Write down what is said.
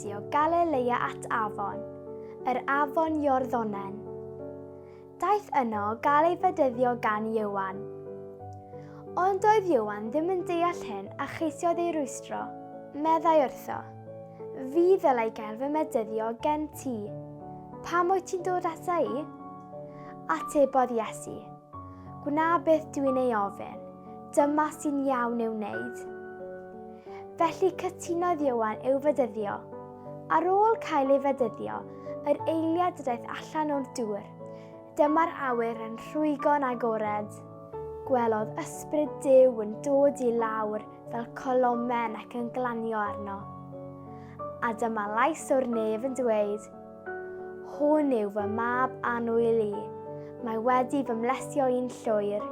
Iesu o Galilea at Afon, yr Afon Iorddonen. Daeth yno gael ei fedyddio gan Ioan. Ond doedd Ioan ddim yn deall hyn a cheisiodd ei rwystro. Meddai wrtho, fi ddylai gael fy medyddio gen ti. Pam wyt ti'n dod ata i? Atebodd Iesu, gwna beth dwi'n ei ofyn, dyma sy'n iawn i'w wneud. Felly cytunodd Ioan i'w fedyddio. Ar ôl cael ei fedyddio, yr eiliad daeth allan o'r dŵr. Dyma'r awyr yn rhwygo'n agored. Gwelodd ysbryd Duw yn dod i lawr fel colomen ac yn glanio arno. A dyma lais o'r nef yn dweud, hwn yw fy mab annwyl i, mae wedi fy mlesio i'n llwyr.